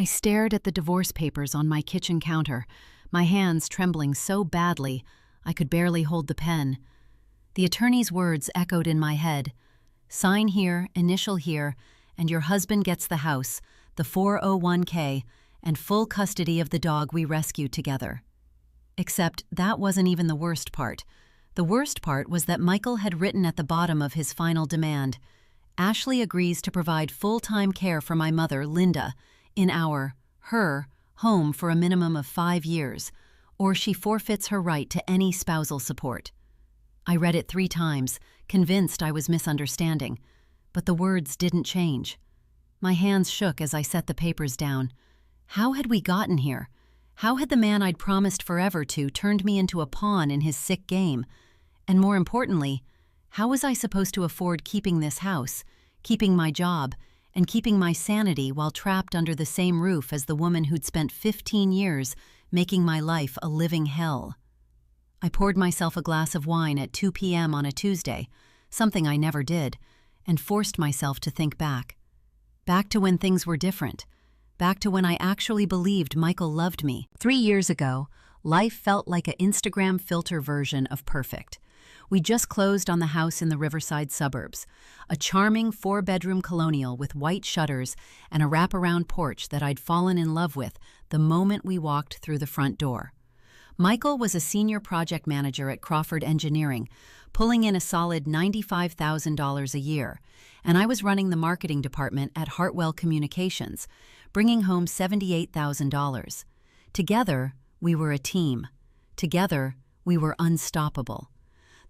I stared at the divorce papers on my kitchen counter, my hands trembling so badly I could barely hold the pen. The attorney's words echoed in my head. Sign here, initial here, and your husband gets the house, the 401k, and full custody of the dog we rescued together. Except that wasn't even the worst part. The worst part was that Michael had written at the bottom of his final demand, Ashley agrees to provide full-time care for my mother, Linda, in her home for a minimum of 5 years, or she forfeits her right to any spousal support. I read it 3 times, convinced I was misunderstanding, but the words didn't change. My hands shook as I set the papers down. How had we gotten here? How had the man I'd promised forever to turned me into a pawn in his sick game? And more importantly, how was I supposed to afford keeping this house, keeping my job, and keeping my sanity while trapped under the same roof as the woman who'd spent 15 years making my life a living hell? I poured myself a glass of wine at 2 p.m. on a Tuesday, something I never did, and forced myself to think back. Back to when things were different. Back to when I actually believed Michael loved me. 3 years ago, life felt like an Instagram filter version of perfect. We just closed on the house in the Riverside suburbs, a charming 4-bedroom colonial with white shutters and a wraparound porch that I'd fallen in love with the moment we walked through the front door. Michael was a senior project manager at Crawford Engineering, pulling in a solid $95,000 a year, and I was running the marketing department at Hartwell Communications, bringing home $78,000. Together, we were a team. Together, we were unstoppable.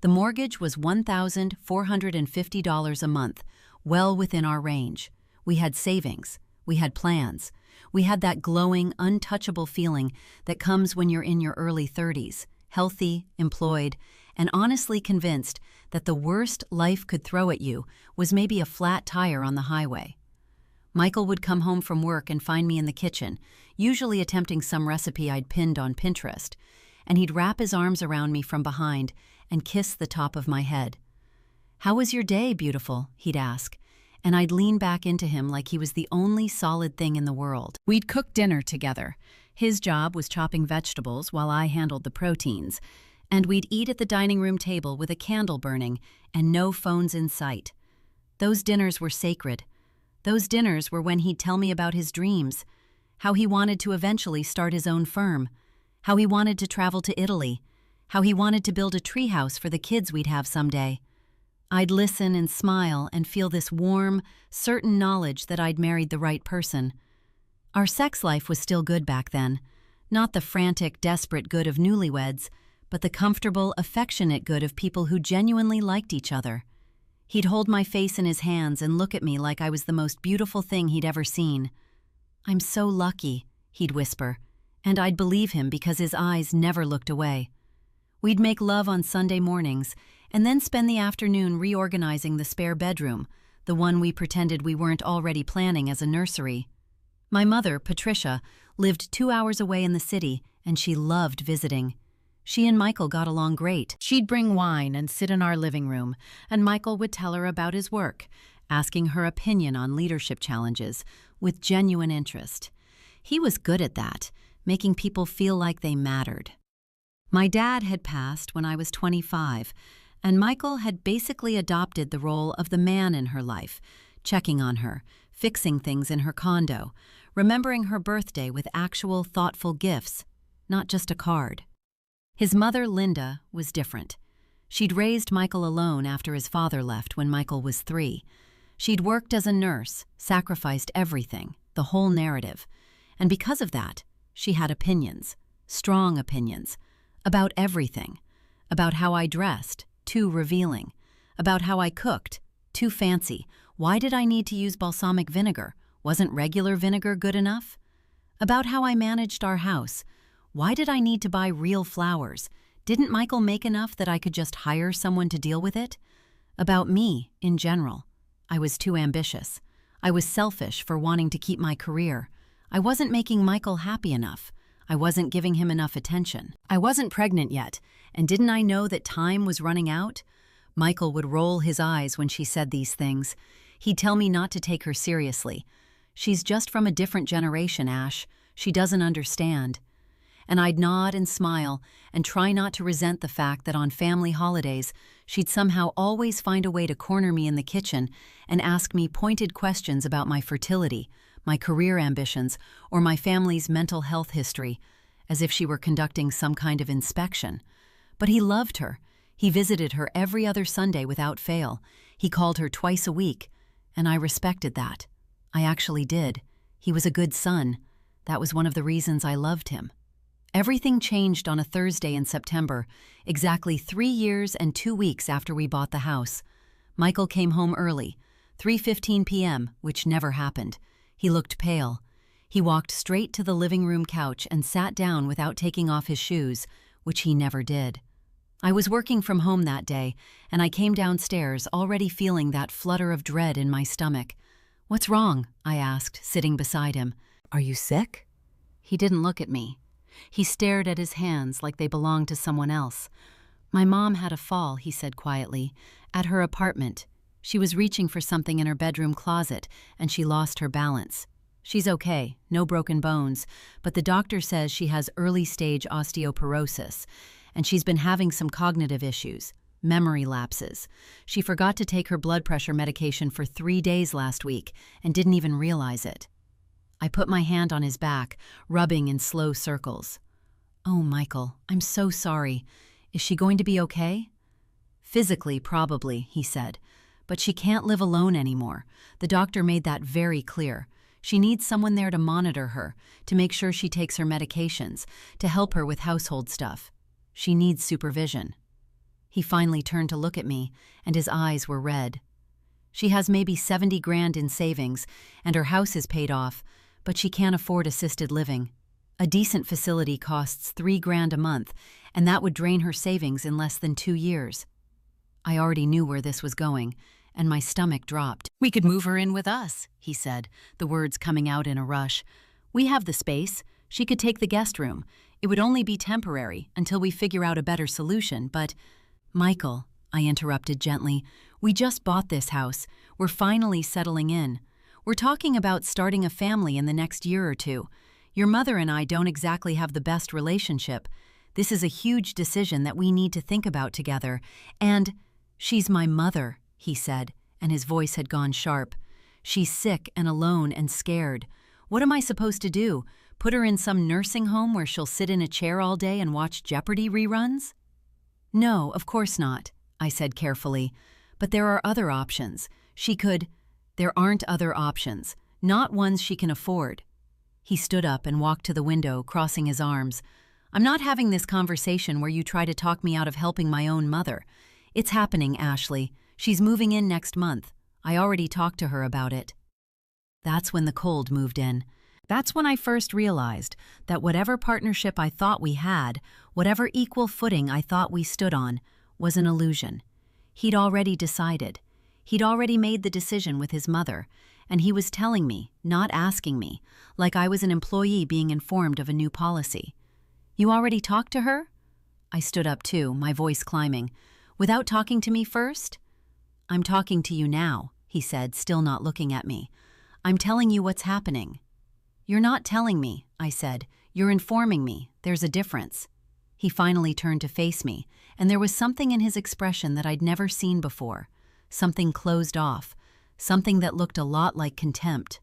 The mortgage was $1,450 a month, well within our range. We had savings. We had plans. We had that glowing, untouchable feeling that comes when you're in your early 30s, healthy, employed, and honestly convinced that the worst life could throw at you was maybe a flat tire on the highway. Michael would come home from work and find me in the kitchen, usually attempting some recipe I'd pinned on Pinterest, and he'd wrap his arms around me from behind and kiss the top of my head. "How was your day, beautiful?" he'd ask, and I'd lean back into him like he was the only solid thing in the world. We'd cook dinner together. His job was chopping vegetables while I handled the proteins, and we'd eat at the dining room table with a candle burning and no phones in sight. Those dinners were sacred. Those dinners were when he'd tell me about his dreams, how he wanted to eventually start his own firm, how he wanted to travel to Italy, how he wanted to build a treehouse for the kids we'd have someday. I'd listen and smile and feel this warm, certain knowledge that I'd married the right person. Our sex life was still good back then, not the frantic, desperate good of newlyweds, but the comfortable, affectionate good of people who genuinely liked each other. He'd hold my face in his hands and look at me like I was the most beautiful thing he'd ever seen. "I'm so lucky," he'd whisper, and I'd believe him because his eyes never looked away. We'd make love on Sunday mornings and then spend the afternoon reorganizing the spare bedroom, the one we pretended we weren't already planning as a nursery. My mother, Patricia, lived 2 hours away in the city, and she loved visiting. She and Michael got along great. She'd bring wine and sit in our living room, and Michael would tell her about his work, asking her opinion on leadership challenges with genuine interest. He was good at that, making people feel like they mattered. My dad had passed when I was 25, and Michael had basically adopted the role of the man in her life, checking on her, fixing things in her condo, remembering her birthday with actual thoughtful gifts, not just a card. His mother, Linda, was different. She'd raised Michael alone after his father left when Michael was 3. She'd worked as a nurse, sacrificed everything, the whole narrative. And because of that, she had opinions, strong opinions, about everything. About how I dressed, too revealing. About how I cooked, too fancy. Why did I need to use balsamic vinegar? Wasn't regular vinegar good enough? About how I managed our house. Why did I need to buy real flowers? Didn't Michael make enough that I could just hire someone to deal with it? About me, in general. I was too ambitious. I was selfish for wanting to keep my career. I wasn't making Michael happy enough. I wasn't giving him enough attention. I wasn't pregnant yet, and didn't I know that time was running out? Michael would roll his eyes when she said these things. He'd tell me not to take her seriously. She's just from a different generation, Ash. She doesn't understand. And I'd nod and smile and try not to resent the fact that on family holidays, she'd somehow always find a way to corner me in the kitchen and ask me pointed questions about my fertility, my career ambitions, or my family's mental health history, as if she were conducting some kind of inspection. But he loved her. He visited her every other Sunday without fail. He called her twice a week, and I respected that. I actually did. He was a good son. That was one of the reasons I loved him. Everything changed on a Thursday in September, exactly 3 years and 2 weeks after we bought the house. Michael came home early, 3:15 p.m., which never happened. He looked pale. He walked straight to the living room couch and sat down without taking off his shoes, which he never did. I was working from home that day, and I came downstairs already feeling that flutter of dread in my stomach. "What's wrong?" I asked, sitting beside him. "Are you sick?" He didn't look at me. He stared at his hands like they belonged to someone else. "My mom had a fall," he said quietly, "at her apartment. She was reaching for something in her bedroom closet, and she lost her balance. She's okay, no broken bones, but the doctor says she has early-stage osteoporosis, and she's been having some cognitive issues, memory lapses. She forgot to take her blood pressure medication for 3 days last week and didn't even realize it." I put my hand on his back, rubbing in slow circles. "Oh, Michael, I'm so sorry. Is she going to be okay?" "Physically, probably," he said. "But she can't live alone anymore. The doctor made that very clear. She needs someone there to monitor her, to make sure she takes her medications, to help her with household stuff. She needs supervision." He finally turned to look at me, and his eyes were red. "She has maybe 70 grand in savings, and her house is paid off, but she can't afford assisted living. A decent facility costs 3 grand a month, and that would drain her savings in less than 2 years. I already knew where this was going, and my stomach dropped. "We could move her in with us," he said, the words coming out in a rush. "We have the space. She could take the guest room. It would only be temporary until we figure out a better solution, but—" "Michael," I interrupted gently, "we just bought this house. We're finally settling in. We're talking about starting a family in the next year or 2. Your mother and I don't exactly have the best relationship. This is a huge decision that we need to think about together. And she's my mother," he said, and his voice had gone sharp. "She's sick and alone and scared. What am I supposed to do? Put her in some nursing home where she'll sit in a chair all day and watch Jeopardy reruns?" "No, of course not," I said carefully. "But there are other options. She could—" "There aren't other options, not ones she can afford." He stood up and walked to the window, crossing his arms. "I'm not having this conversation where you try to talk me out of helping my own mother. It's happening, Ashley. She's moving in next month. I already talked to her about it." That's when the cold moved in. That's when I first realized that whatever partnership I thought we had, whatever equal footing I thought we stood on, was an illusion. He'd already decided. He'd already made the decision with his mother, and he was telling me, not asking me, like I was an employee being informed of a new policy. "You already talked to her?" I stood up too, my voice climbing. "Without talking to me first?" "I'm talking to you now," he said, still not looking at me. "I'm telling you what's happening." "You're not telling me," I said. "You're informing me. There's a difference." He finally turned to face me, and there was something in his expression that I'd never seen before. Something closed off, something that looked a lot like contempt.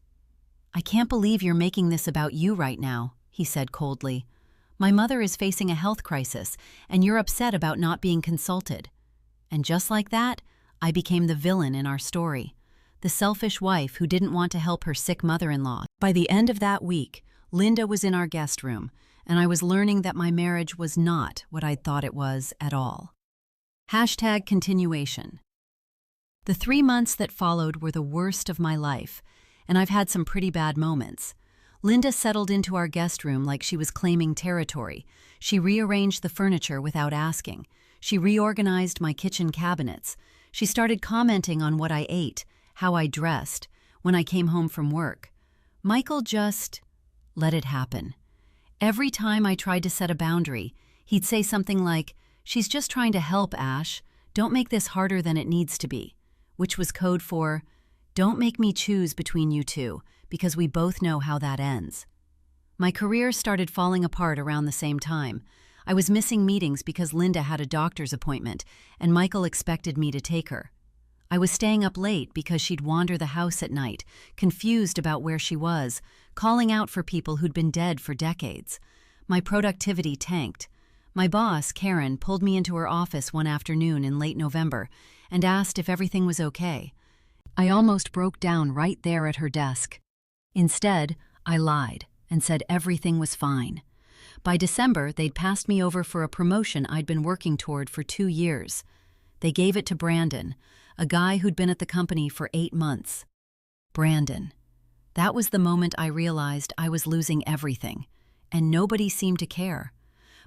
"I can't believe you're making this about you right now," he said coldly. "My mother is facing a health crisis, and you're upset about not being consulted." And just like that, I became the villain in our story, the selfish wife who didn't want to help her sick mother-in-law. By the end of that week, Linda was in our guest room, and I was learning that my marriage was not what I'd thought it was at all. #continuation. The 3 months that followed were the worst of my life, and I've had some pretty bad moments. Linda settled into our guest room like she was claiming territory. She rearranged the furniture without asking. She reorganized my kitchen cabinets. She started commenting on what I ate, how I dressed, when I came home from work. Michael just let it happen. Every time I tried to set a boundary, he'd say something like, "She's just trying to help, Ash. Don't make this harder than it needs to be," which was code for, "Don't make me choose between you two, because we both know how that ends. My career started falling apart around the same time. I was missing meetings because Linda had a doctor's appointment, and Michael expected me to take her. I was staying up late because she'd wander the house at night, confused about where she was, calling out for people who'd been dead for decades. My productivity tanked. My boss, Karen, pulled me into her office one afternoon in late November and asked if everything was okay. I almost broke down right there at her desk. Instead, I lied and said everything was fine. By December, they'd passed me over for a promotion I'd been working toward for 2 years. They gave it to Brandon, a guy who'd been at the company for 8 months. Brandon. That was the moment I realized I was losing everything, and nobody seemed to care.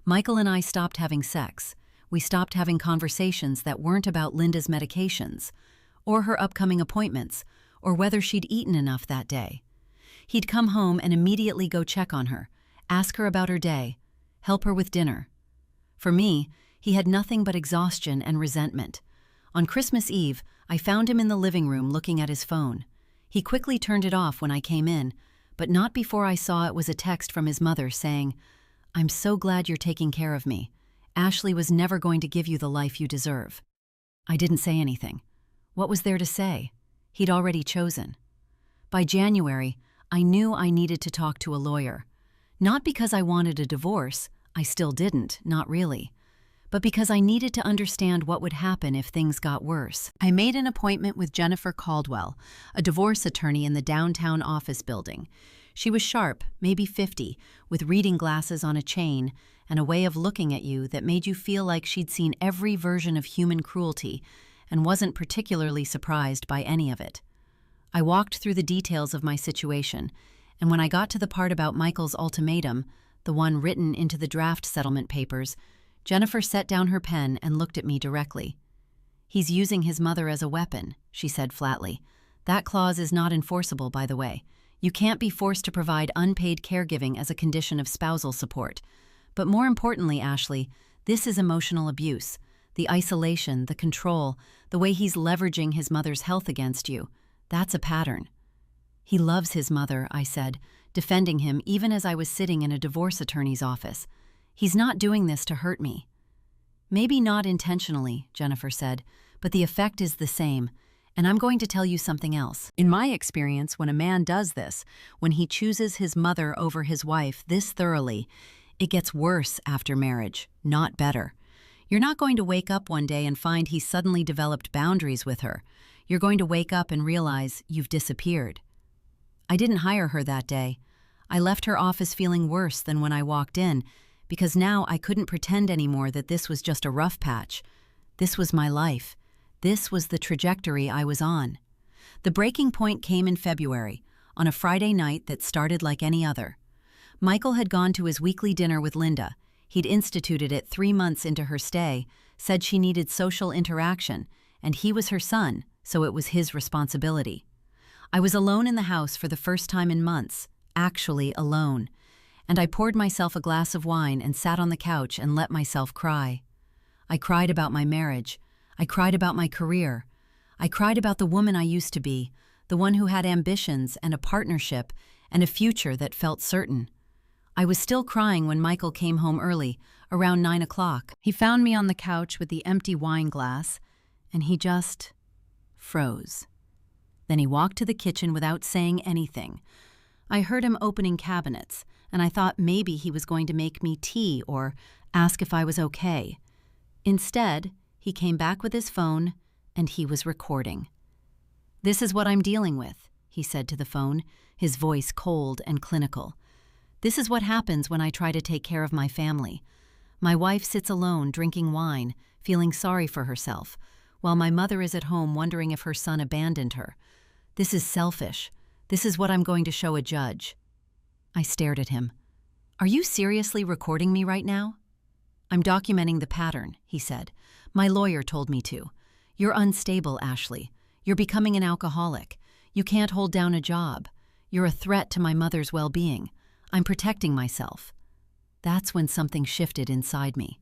Michael and I stopped having sex. We stopped having conversations that weren't about Linda's medications, or her upcoming appointments, or whether she'd eaten enough that day. He'd come home and immediately go check on her, ask her about her day, help her with dinner. For me, he had nothing but exhaustion and resentment. On Christmas Eve, I found him in the living room looking at his phone. He quickly turned it off when I came in, but not before I saw it was a text from his mother saying, "I'm so glad you're taking care of me. Ashley was never going to give you the life you deserve." I didn't say anything. What was there to say? He'd already chosen. By January, I knew I needed to talk to a lawyer. Not because I wanted a divorce, I still didn't, not really, but because I needed to understand what would happen if things got worse. I made an appointment with Jennifer Caldwell, a divorce attorney in the downtown office building. She was sharp, maybe 50, with reading glasses on a chain and a way of looking at you that made you feel like she'd seen every version of human cruelty and wasn't particularly surprised by any of it. I walked through the details of my situation, and when I got to the part about Michael's ultimatum, the one written into the draft settlement papers, Jennifer set down her pen and looked at me directly. "He's using his mother as a weapon," she said flatly. "That clause is not enforceable, by the way. You can't be forced to provide unpaid caregiving as a condition of spousal support. But more importantly, Ashley, this is emotional abuse. The isolation, the control, the way he's leveraging his mother's health against you. That's a pattern." "He loves his mother," I said, defending him even as I was sitting in a divorce attorney's office. "He's not doing this to hurt me." "Maybe not intentionally," Jennifer said, "but the effect is the same. And I'm going to tell you something else. In my experience, when a man does this, when he chooses his mother over his wife this thoroughly, it gets worse after marriage, not better. You're not going to wake up one day and find he's suddenly developed boundaries with her. You're going to wake up and realize you've disappeared." I didn't hire her that day. I left her office feeling worse than when I walked in, because now I couldn't pretend anymore that this was just a rough patch. This was my life. This was the trajectory I was on. The breaking point came in February, on a Friday night that started like any other. Michael had gone to his weekly dinner with Linda. He'd instituted it 3 months into her stay, said she needed social interaction, and he was her son, so it was his responsibility. I was alone in the house for the first time in months, actually alone, and I poured myself a glass of wine and sat on the couch and let myself cry. I cried about my marriage. I cried about my career. I cried about the woman I used to be, the one who had ambitions and a partnership and a future that felt certain. I was still crying when Michael came home early, around 9 o'clock. He found me on the couch with the empty wine glass, and he just froze. Then he walked to the kitchen without saying anything. I heard him opening cabinets, and I thought maybe he was going to make me tea or ask if I was okay. Instead, he came back with his phone, and he was recording. "This is what I'm dealing with," he said to the phone, his voice cold and clinical. "This is what happens when I try to take care of my family. My wife sits alone drinking wine, feeling sorry for herself, while my mother is at home wondering if her son abandoned her. This is selfish. This is what I'm going to show a judge." I stared at him. "Are you seriously recording me right now?" "I'm documenting the pattern," he said. "My lawyer told me to. You're unstable, Ashley. You're becoming an alcoholic. You can't hold down a job. You're a threat to my mother's well-being. I'm protecting myself." That's when something shifted inside me.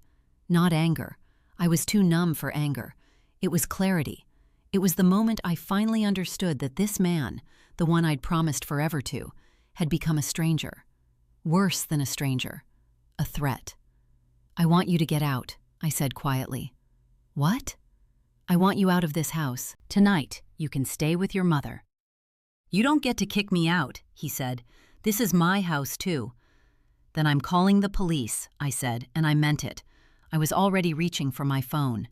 Not anger. I was too numb for anger. It was clarity. It was the moment I finally understood that this man, the one I'd promised forever to, had become a stranger. Worse than a stranger. A threat. "I want you to get out," I said quietly. "What?" "I want you out of this house. Tonight, you can stay with your mother." "You don't get to kick me out," he said. "This is my house, too." "Then I'm calling the police," I said, and I meant it. I was already reaching for my phone.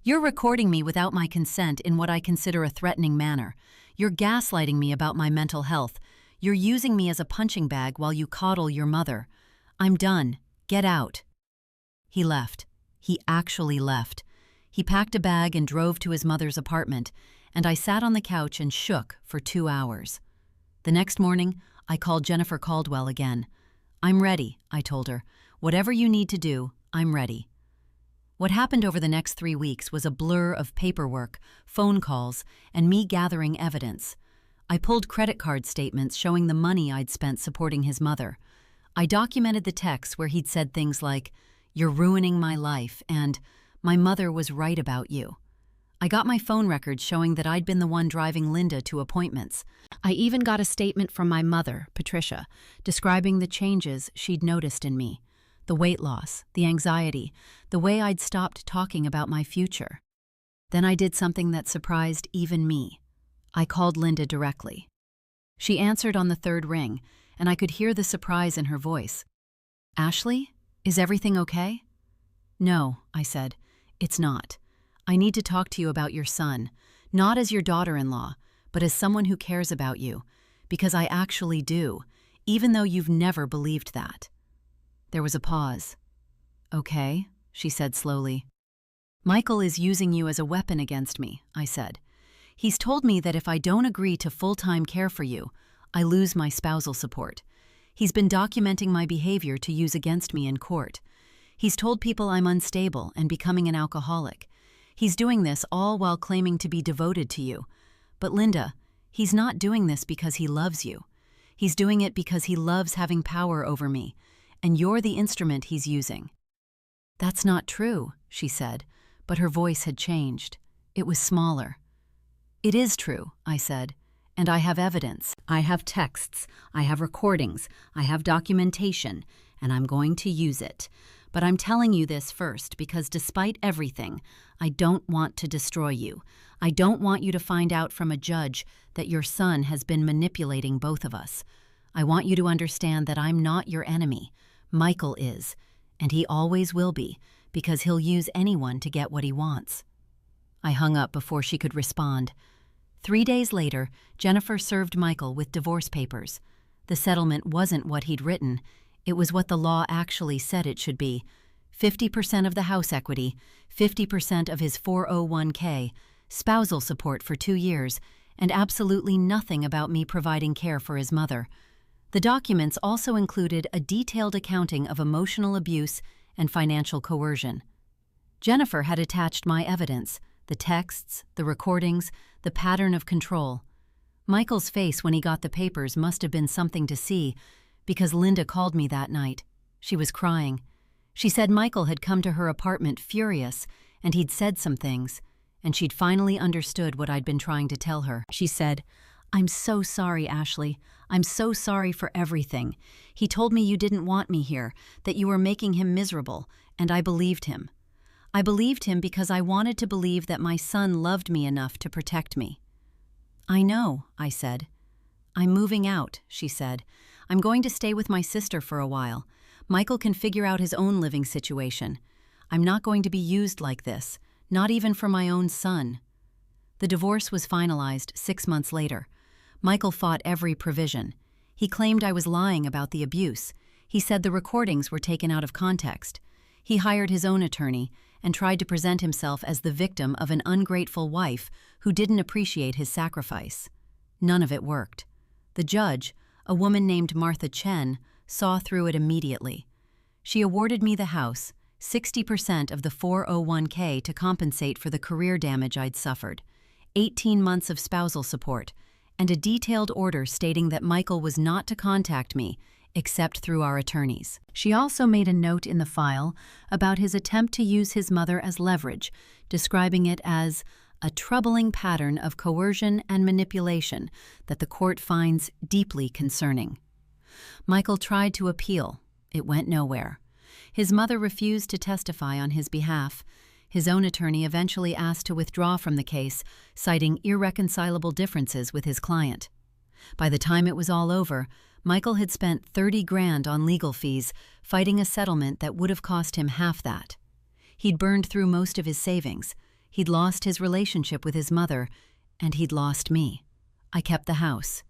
"You're recording me without my consent in what I consider a threatening manner. You're gaslighting me about my mental health. You're using me as a punching bag while you coddle your mother. I'm done. Get out." He left. He actually left. He packed a bag and drove to his mother's apartment, and I sat on the couch and shook for 2 hours. The next morning, I called Jennifer Caldwell again. "I'm ready," I told her. "Whatever you need to do, I'm ready." What happened over the next 3 weeks was a blur of paperwork, phone calls, and me gathering evidence. I pulled credit card statements showing the money I'd spent supporting his mother. I documented the texts where he'd said things like, "You're ruining my life," and "My mother was right about you." I got my phone records showing that I'd been the one driving Linda to appointments. I even got a statement from my mother, Patricia, describing the changes she'd noticed in me. The weight loss, the anxiety, the way I'd stopped talking about my future. Then I did something that surprised even me. I called Linda directly. She answered on the 3rd ring, and I could hear the surprise in her voice. "Ashley, is everything okay?" "No," I said, "it's not. I need to talk to you about your son, not as your daughter-in-law, but as someone who cares about you, because I actually do, even though you've never believed that." There was a pause. "Okay," she said slowly. "Michael is using you as a weapon against me," I said. "He's told me that if I don't agree to full-time care for you, I lose my spousal support. He's been documenting my behavior to use against me in court. He's told people I'm unstable and becoming an alcoholic. He's doing this all while claiming to be devoted to you. But Linda, he's not doing this because he loves you. He's doing it because he loves having power over me, and you're the instrument he's using." "That's not true," she said, but her voice had changed. It was smaller. "It is true," I said, "and I have evidence. I have texts, I have recordings, I have documentation, and I'm going to use it. But I'm telling you this first because despite everything, I don't want to destroy you. I don't want you to find out from a judge that your son has been manipulating both of us. I want you to understand that I'm not your enemy. Michael is, and he always will be, because he'll use anyone to get what he wants." I hung up before she could respond. 3 days later, Jennifer served Michael with divorce papers. The settlement wasn't what he'd written. It was what the law actually said it should be. 50% of the house equity, 50% of his 401k, spousal support for 2 years, and absolutely nothing about me providing care for his mother. The documents also included a detailed accounting of emotional abuse and financial coercion. Jennifer had attached my evidence, the texts, the recordings, the pattern of control. Michael's face when he got the papers must have been something to see, because Linda called me that night. She was crying. She said Michael had come to her apartment furious, and he'd said some things, and she'd finally understood what I'd been trying to tell her. She said, "I'm so sorry, Ashley. I'm so sorry for everything. He told me you didn't want me here, that you were making him miserable, and I believed him. I believed him because I wanted to believe that my son loved me enough to protect me." "I know," I said. "I'm moving out," she said. "I'm going to stay with my sister for a while. Michael can figure out his own living situation. I'm not going to be used like this, not even for my own son." The divorce was finalized 6 months later. Michael fought every provision. He claimed I was lying about the abuse. He said the recordings were taken out of context. He hired his own attorney and tried to present himself as the victim of an ungrateful wife who didn't appreciate his sacrifice. None of it worked. The judge, a woman named Martha Chen, saw through it immediately. She awarded me the house, 60% of the 401k to compensate for the career damage I'd suffered, 18 months of spousal support, and a detailed order stating that Michael was not to contact me except through our attorneys. She also made a note in the file about his attempt to use his mother as leverage, describing it as a troubling pattern of coercion and manipulation that the court finds deeply concerning. Michael tried to appeal. It went nowhere. His mother refused to testify on his behalf. His own attorney eventually asked to withdraw from the case, citing irreconcilable differences with his client. By the time it was all over, Michael had spent $30,000 on legal fees, fighting a settlement that would have cost him half that. He'd burned through most of his savings. He'd lost his relationship with his mother, and he'd lost me. I kept the house.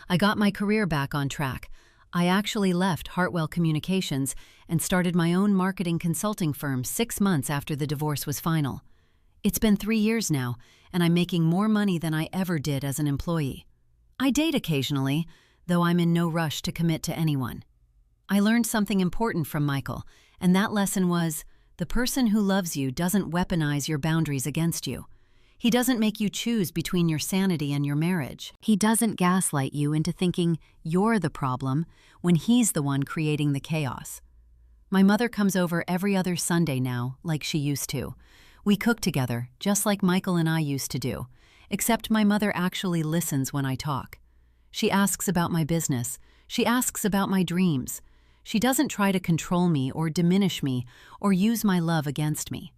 I got my career back on track. I actually left Hartwell Communications and started my own marketing consulting firm 6 months after the divorce was final. It's been 3 years now, and I'm making more money than I ever did as an employee. I date occasionally, though I'm in no rush to commit to anyone. I learned something important from Michael, and that lesson was, the person who loves you doesn't weaponize your boundaries against you. He doesn't make you choose between your sanity and your marriage. He doesn't gaslight you into thinking you're the problem when he's the one creating the chaos. My mother comes over every other Sunday now, like she used to. We cook together, just like Michael and I used to do, except my mother actually listens when I talk. She asks about my business. She asks about my dreams. She doesn't try to control me or diminish me or use my love against me.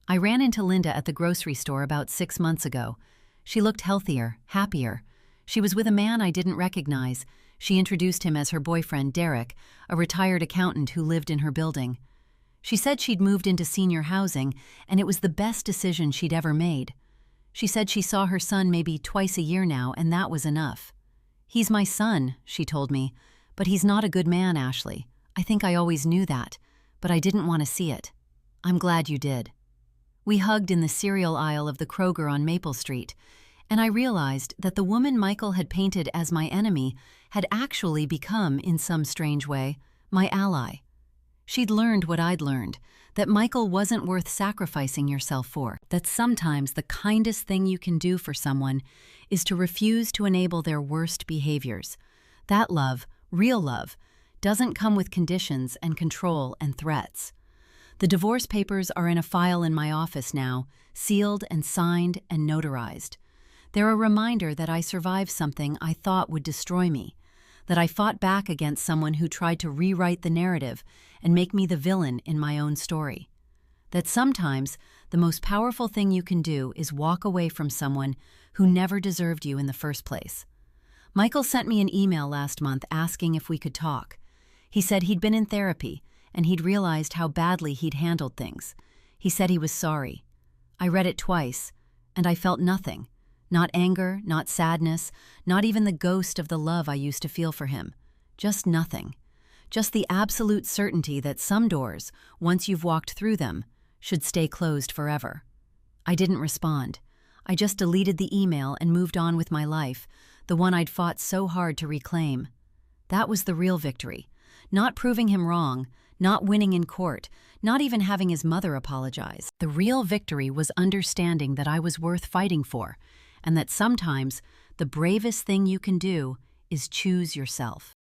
I ran into Linda at the grocery store about 6 months ago. She looked healthier, happier. She was with a man I didn't recognize. She introduced him as her boyfriend, Derek, a retired accountant who lived in her building. She said she'd moved into senior housing, and it was the best decision she'd ever made. She said she saw her son maybe twice a year now, and that was enough. "He's my son," she told me, "but he's not a good man, Ashley. I think I always knew that, but I didn't want to see it. I'm glad you did." We hugged in the cereal aisle of the Kroger on Maple Street, and I realized that the woman Michael had painted as my enemy had actually become, in some strange way, my ally. She'd learned what I'd learned, that Michael wasn't worth sacrificing yourself for, that sometimes the kindest thing you can do for someone is to refuse to enable their worst behaviors. That love, real love, doesn't come with conditions and control and threats. The divorce papers are in a file in my office now, sealed and signed and notarized. They're a reminder that I survived something I thought would destroy me, that I fought back against someone who tried to rewrite the narrative and make me the villain in my own story. That sometimes the most powerful thing you can do is walk away from someone who never deserved you in the first place. Michael sent me an email last month asking if we could talk. He said he'd been in therapy and he'd realized how badly he'd handled things. He said he was sorry. I read it twice, and I felt nothing. Not anger, not sadness, not even the ghost of the love I used to feel for him. Just nothing. Just the absolute certainty that some doors, once you've walked through them, should stay closed forever. I didn't respond. I just deleted the email and moved on with my life, the one I'd fought so hard to reclaim. That was the real victory. Not proving him wrong, not winning in court, not even having his mother apologize. The real victory was understanding that I was worth fighting for, and that sometimes the bravest thing you can do is choose yourself.